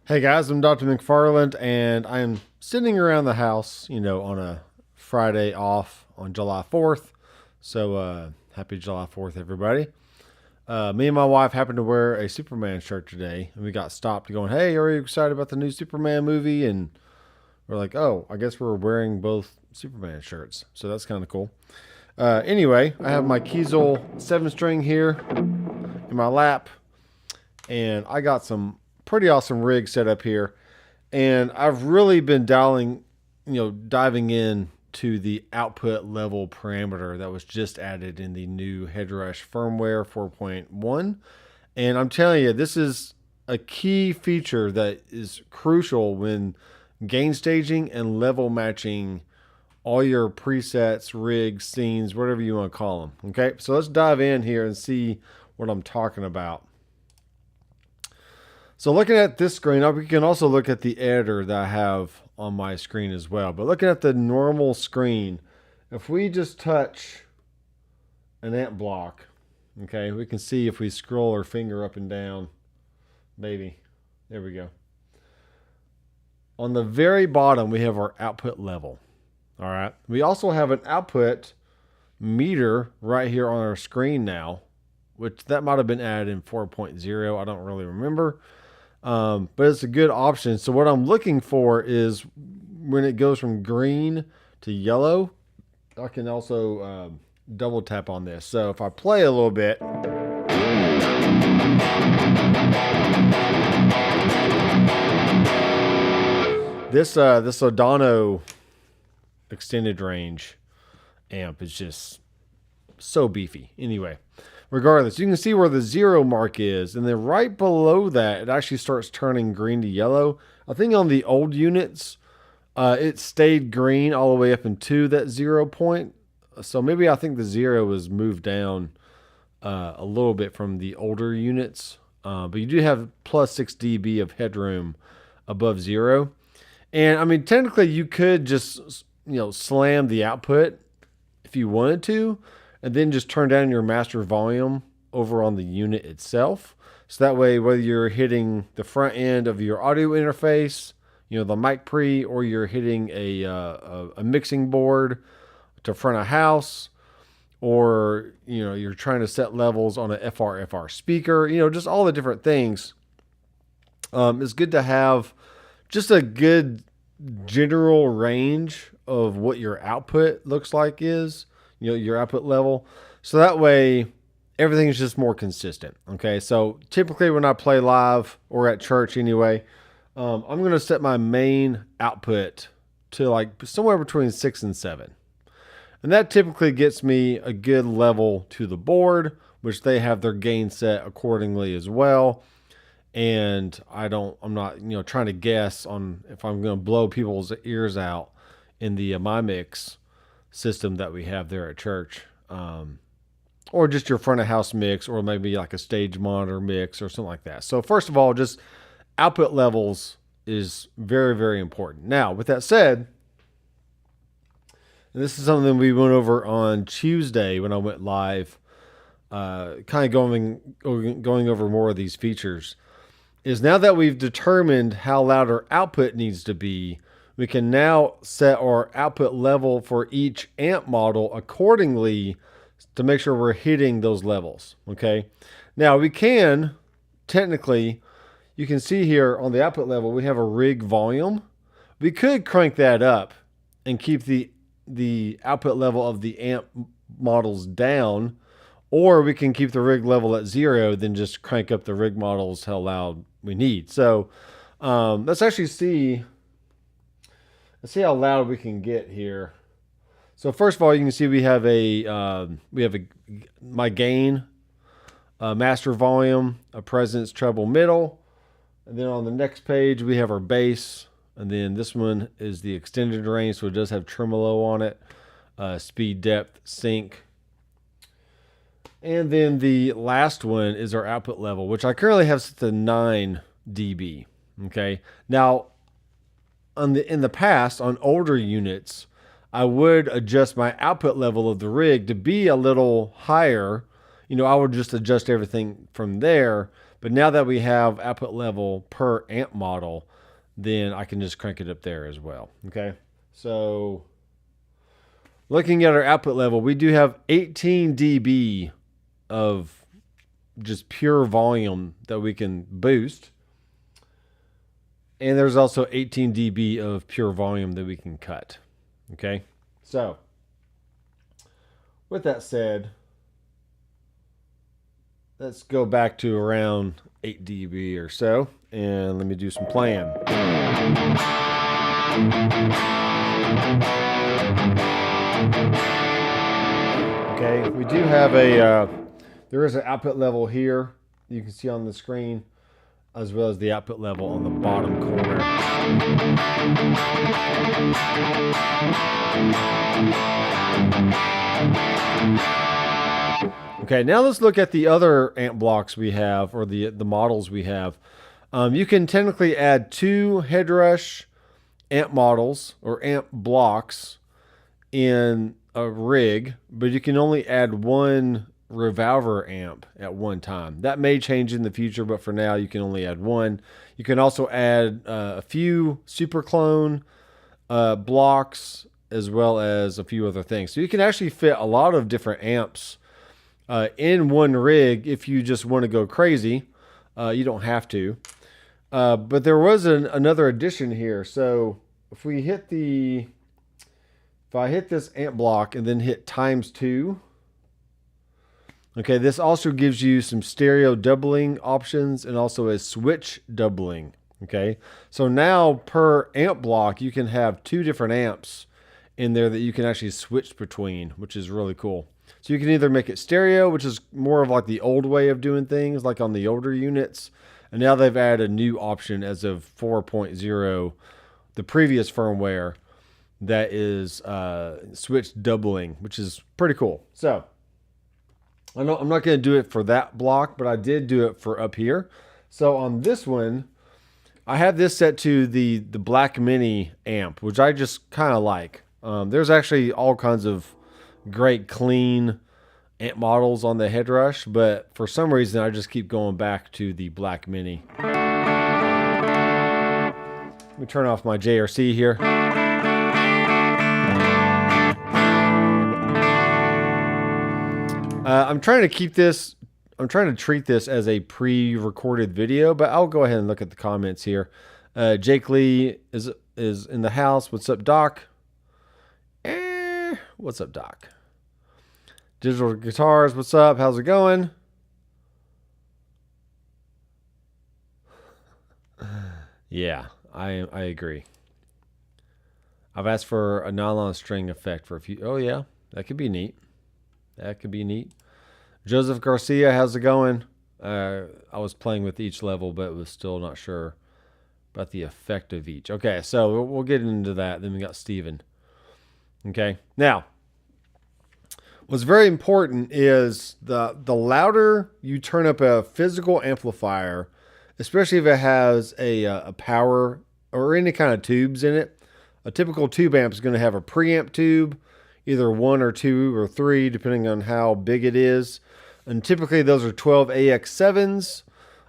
Hey guys, I'm Dr. McFarland, and I'm sitting around the house, on a Friday off on July 4th. So, happy July 4th, everybody. Me and my wife happened to wear a Superman shirt today, and we got stopped going, "Hey, are you excited about the new Superman movie?" And we're like, "Oh, I guess we're wearing both Superman shirts." So that's kind of cool. Anyway, I have my Kiesel 7 string here in my lap, and I got some pretty awesome rigs set up here. And I've really been diving in to the output level parameter that was just added in the new Headrush Firmware 4.1. And I'm telling you, this is a key feature that is crucial when gain staging and level matching all your presets, rigs, scenes, whatever you want to call them. Okay, so let's dive in here and see what I'm talking about. So looking at this screen, we can also look at the editor that I have on my screen as well. But looking at the normal screen, if we just touch an amp block, okay, we can see if we scroll our finger up and down, maybe, there we go. On the very bottom, we have our output level. All right. We also have an output meter right here on our screen now, which that might have been added in 4.0. I don't really remember. But it's a good option. So what I'm looking for is when it goes from green to yellow, I can also double tap on this. So if I play a little bit, this Odano extended range amp is just so beefy. Anyway, regardless, you can see where the 0 mark is, and then right below that, it actually starts turning green to yellow. I think on the old units, it stayed green all the way up into that 0 point. So maybe I think the 0 was moved down a little bit from the older units. But you do have plus 6 dB of headroom above 0. And I mean, technically you could just, slam the output if you wanted to, and then just turn down your master volume over on the unit itself. So that way, whether you're hitting the front end of your audio interface, the mic pre, or you're hitting a mixing board to front of house, or, you're trying to set levels on a FR speaker, just all the different things. It's good to have just a good general range of what your output looks like is, your output level. So that way everything is just more consistent. Okay. So typically when I play live or at church anyway, I'm going to set my main output to like somewhere between 6 and 7. And that typically gets me a good level to the board, which they have their gain set accordingly as well. And I'm not, trying to guess on if I'm going to blow people's ears out in the My Mix system that we have there at church, or just your front of house mix, or maybe like a stage monitor mix or something like that. So first of all, just output levels is very, very important. Now, with that said, and this is something we went over on Tuesday when I went live, kind of going over more of these features, is now that we've determined how loud our output needs to be, we can now set our output level for each amp model accordingly to make sure we're hitting those levels. Okay. Now we can technically, you can see here on the output level, we have a rig volume. We could crank that up and keep the output level of the amp models down, or we can keep the rig level at 0, then just crank up the rig models how loud we need. So let's actually see how loud we can get here. So first of all, you can see we have my gain, master volume, a presence, treble, middle, and then on the next page we have our bass, and then this one is the extended range, so it does have tremolo on it, speed, depth, sync. And then the last one is our output level, which I currently have set to 9 dB. Okay. Now, in the past, on older units, I would adjust my output level of the rig to be a little higher. I would just adjust everything from there. But now that we have output level per amp model, then I can just crank it up there as well. Okay, so looking at our output level, we do have 18 dB of just pure volume that we can boost. And there's also 18 dB of pure volume that we can cut. Okay, so with that said, let's go back to around 8 dB or so, and let me do some playing. Okay, we do have there is an output level here you can see on the screen, as well as the output level on the bottom corner. Okay, now let's look at the other amp blocks we have, or the models we have. You can technically add 2 Headrush amp models or amp blocks in a rig, but you can only add 1 revolver amp at one time. That may change in the future, but for now you can only add 1. You can also add a few super clone blocks, as well as a few other things. So you can actually fit a lot of different amps in one rig if you just want to go crazy. You don't have to. But there was another addition here. So if we hit if I hit this amp block and then hit ×2, okay, this also gives you some stereo doubling options and also a switch doubling. Okay, so now per amp block, you can have 2 different amps in there that you can actually switch between, which is really cool. So you can either make it stereo, which is more of like the old way of doing things, like on the older units. And now they've added a new option as of 4.0, the previous firmware, that is switch doubling, which is pretty cool. So I'm not going to do it for that block, but I did do it for up here. So on this one, I have this set to the Black Mini amp, which I just kind of like. There's actually all kinds of great clean amp models on the Headrush, but for some reason I just keep going back to the Black Mini. Let me turn off my JRC here. I'm trying to treat this as a pre-recorded video, but I'll go ahead and look at the comments here. Jake Lee is in the house. What's up, Doc? What's up, Doc? Digital Guitars, what's up? How's it going? Yeah, I agree. I've asked for a nylon string effect for a few. Oh yeah, that could be neat. That could be neat. Joseph Garcia, how's it going? I was playing with each level, but was still not sure about the effect of each. Okay, so we'll get into that. Then we got Steven. Okay, now what's very important is the louder you turn up a physical amplifier, especially if it has a power or any kind of tubes in it. A typical tube amp is going to have a preamp tube, either 1 or 2 or 3, depending on how big it is. And typically those are 12AX7s.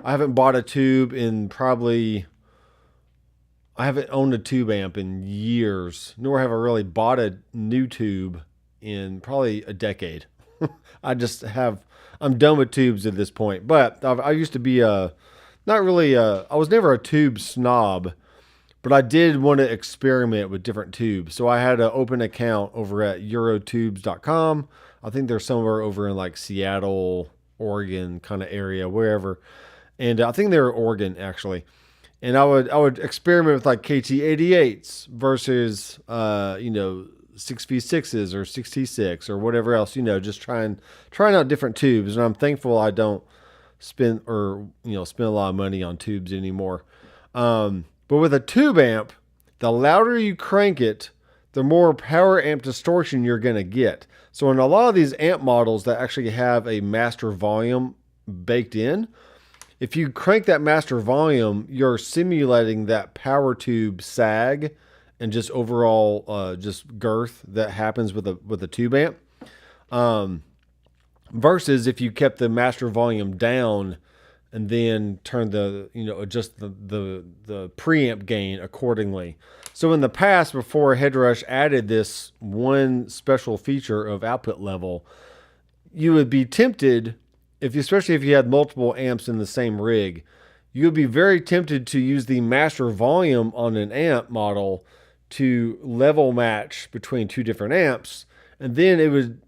I haven't bought a tube in I haven't owned a tube amp in years, nor have I really bought a new tube in probably a decade. I'm done with tubes at this point. But I used to be I was never a tube snob, but I did want to experiment with different tubes. So I had an open account over at eurotubes.com. I think they're somewhere over in like Seattle, Oregon kind of area, wherever. And I think they're Oregon actually. And I would experiment with like KT88s versus 6V6s or 66 or whatever else, just trying out different tubes. And I'm thankful I don't spend a lot of money on tubes anymore. But with a tube amp, the louder you crank it, the more power amp distortion you're going to get. So in a lot of these amp models that actually have a master volume baked in, if you crank that master volume, you're simulating that power tube sag and just overall just girth that happens with a tube amp. Versus if you kept the master volume down and then turn the, adjust the preamp gain accordingly. So in the past, before Headrush added this one special feature of output level, you would be tempted, especially if you had multiple amps in the same rig, you would be very tempted to use the master volume on an amp model to level match between two different amps. And then it would,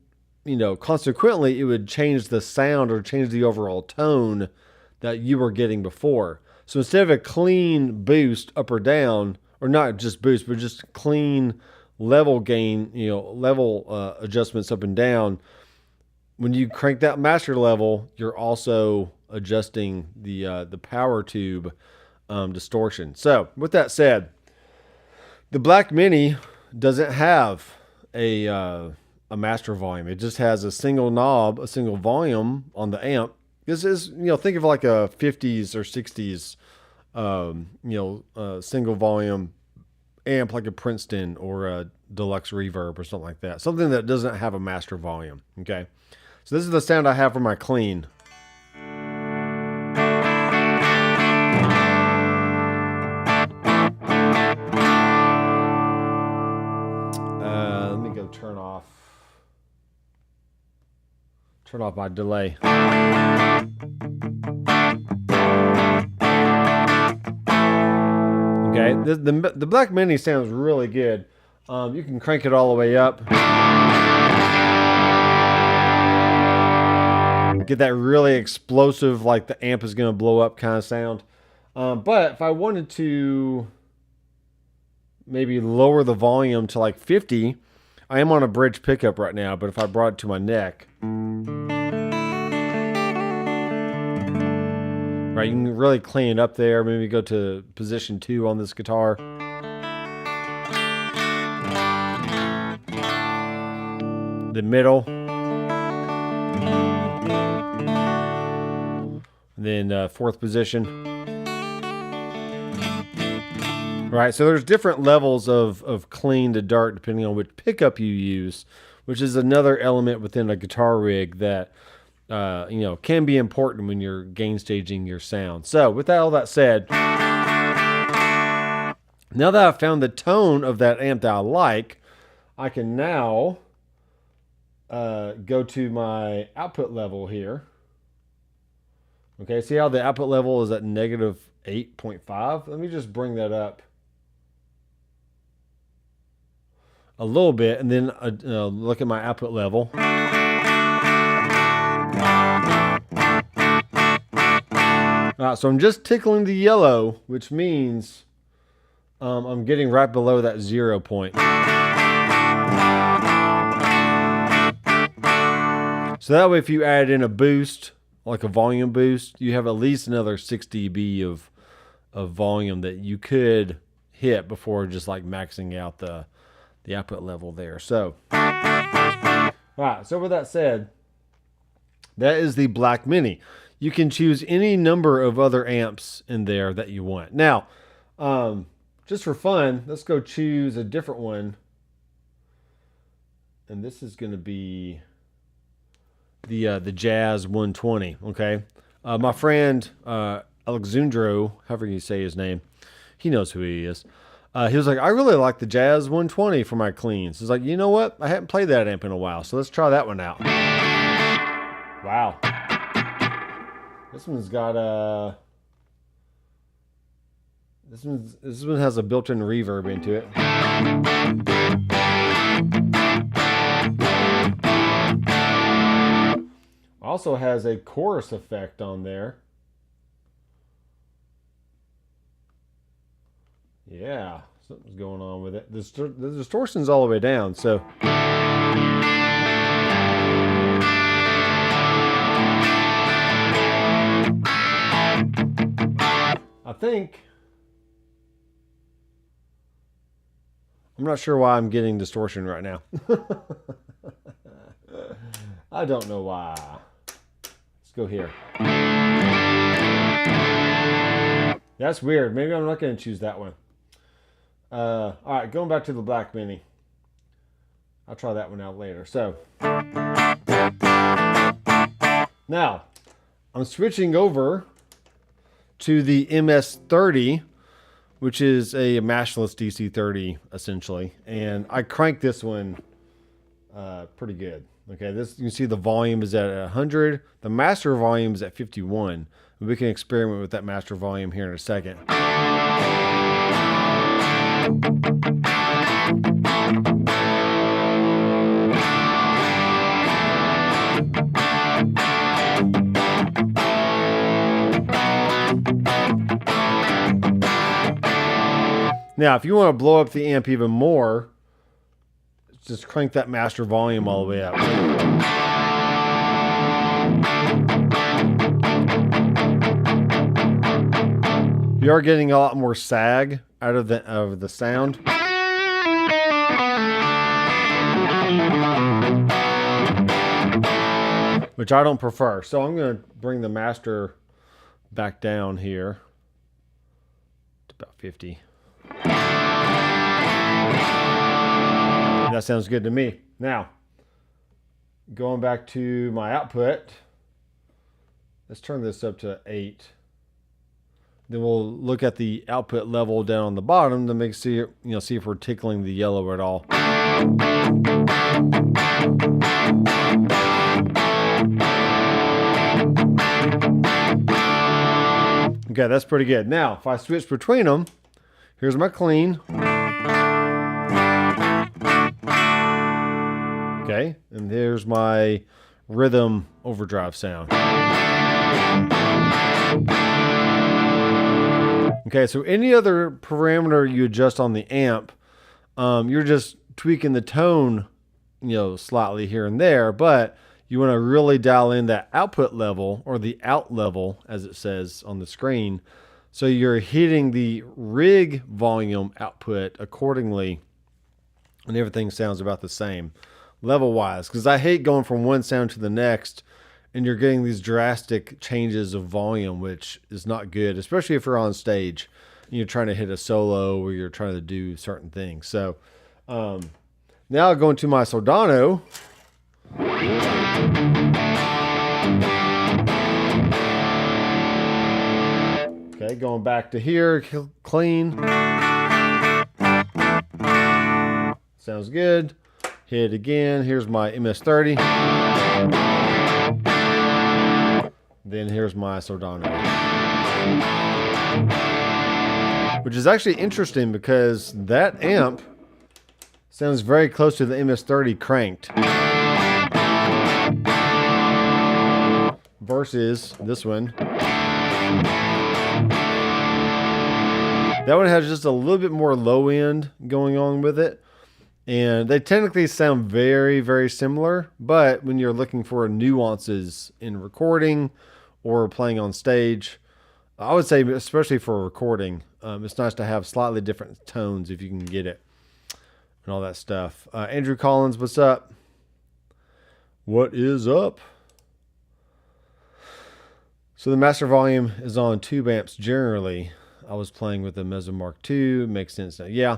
consequently, it would change the sound or change the overall tone that you were getting before. So instead of a clean boost up or down, or not just boost, but just clean level gain, level adjustments up and down, when you crank that master level, you're also adjusting the power tube distortion. So with that said, the Black Mini doesn't have a master volume. It just has a single knob, a single volume on the amp. This is, think of like a 50s or 60s, single volume amp, like a Princeton or a Deluxe Reverb or something like that. Something that doesn't have a master volume. Okay. So this is the sound I have for my clean. Let me go turn off my delay. Okay, the Black Mini sounds really good. You can crank it all the way up. Get that really explosive, like the amp is going to blow up kind of sound. But if I wanted to maybe lower the volume to like 50, I am on a bridge pickup right now, but if I brought it to my neck, right, you can really clean it up there. Maybe go to position 2 on this guitar. The middle. Then 4th position. Right, so there's different levels of clean to dark depending on which pickup you use, which is another element within a guitar rig that can be important when you're gain staging your sound. So with all that said, now that I've found the tone of that amp that I like, I can now go to my output level here. Okay, see how the output level is at negative 8.5? Let me just bring that up a little bit, and then look at my output level. All right, so I'm just tickling the yellow, which means I'm getting right below that 0 point. So that way, if you add in a boost, like a volume boost, you have at least another 6 dB of volume that you could hit before just like maxing out the output level there. So, all right, so with that said, that is the Black Mini. You can choose any number of other amps in there that you want. Now, just for fun, let's go choose a different one. And this is going to be the Jazz 120, okay? My friend Alexandro, however you say his name, he knows who he is. He was like, I really like the Jazz 120 for my cleans. He's like, you know what? I haven't played that amp in a while, so let's try that one out. Wow. This one's got this one has a built-in reverb into it. Also has a chorus effect on there. Yeah, something's going on with it. The distortion's all the way down, so. I think, I'm not sure why I'm getting distortion right now. I don't know why. Let's go here. That's weird. Maybe I'm not going to choose that one. All right, going back to the Black Mini. I'll try that one out later. So, now, I'm switching over to the MS30, which is a mashless DC30 essentially. And I cranked this one pretty good. Okay, this, you can see the volume is at 100. The master volume is at 51. We can experiment with that master volume here in a second. Now, if you want to blow up the amp even more, just crank that master volume all the way up. You are getting a lot more sag out of the sound. Which I don't prefer. So I'm going to bring the master back down here to about 50. That sounds good to me. Now, going back to my output, let's turn this up to 8. Then we'll look at the output level down on the bottom to see if we're tickling the yellow at all. Okay, that's pretty good. Now, if I switch between them, here's my clean. Okay, and there's my rhythm overdrive sound. Okay, so any other parameter you adjust on the amp, you're just tweaking the tone, slightly here and there, but you want to really dial in that output level, or the out level, as it says on the screen. So you're hitting the rig volume output accordingly, and everything sounds about the same level-wise. Because I hate going from one sound to the next, and you're getting these drastic changes of volume, which is not good, especially if you're on stage and you're trying to hit a solo or you're trying to do certain things. So now I'll go into my Soldano. Okay, going back to here, clean. Sounds good. Hit it again. Here's my MS30. Then here's my Soldano. Which is actually interesting because that amp sounds very close to the MS30 cranked. Versus this one. That one has just a little bit more low end going on with it. And they technically sound very, very similar. But when you're looking for nuances in recording or playing on stage, I would say, especially for recording, it's nice to have slightly different tones if you can get it and all that stuff. Andrew Collins, what's up? What is up? So the master volume is on tube amps generally. I was playing with the Mezzo Mark II. Makes sense now. Yeah,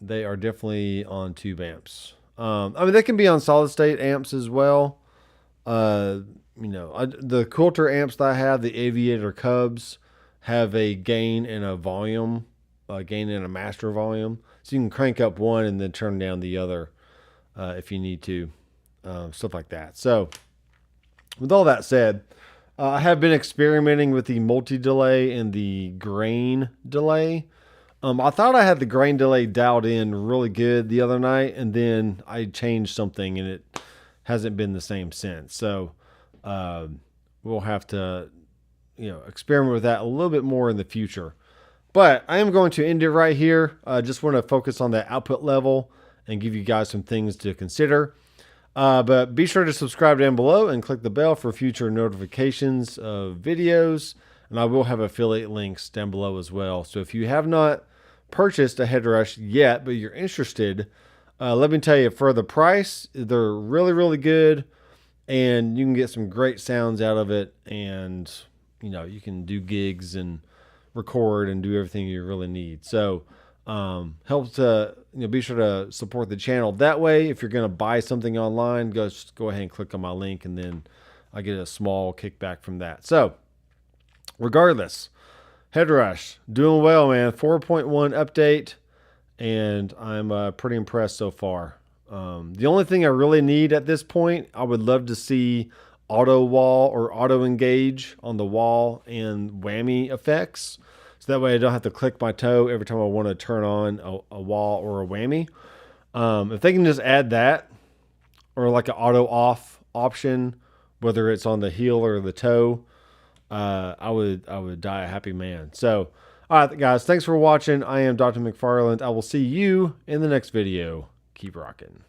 they are definitely on tube amps. I mean, they can be on solid state amps as well. The Coulter amps that I have, the Aviator Cubs, have a gain and a volume, a gain and a master volume. So you can crank up one and then turn down the other if you need to, stuff like that. So with all that said, I have been experimenting with the multi-delay and the grain delay. I thought I had the grain delay dialed in really good the other night, and then I changed something and it hasn't been the same since. So we'll have to experiment with that a little bit more in the future. But I am going to end it right here. I just want to focus on that output level and give you guys some things to consider. But be sure to subscribe down below and click the bell for future notifications of videos. And I will have affiliate links down below as well. So if you have not purchased a Headrush yet, but you're interested, let me tell you, for the price, they're really, really good. And you can get some great sounds out of it. And, you can do gigs and record and do everything you really need. So helps to be sure to support the channel that way. If you're going to buy something online, just go ahead and click on my link, and then I get a small kickback from that. So regardless, Headrush, doing well, man. 4.1 update, and I'm pretty impressed so far. The only thing I really need at this point, I would love to see auto wall or auto engage on the wall and whammy effects. So that way I don't have to click my toe every time I want to turn on a wall or a whammy. If they can just add that, or like an auto off option, whether it's on the heel or the toe, I would die a happy man. So, all right, guys, thanks for watching. I am Dr. McFarland. I will see you in the next video. Keep rocking.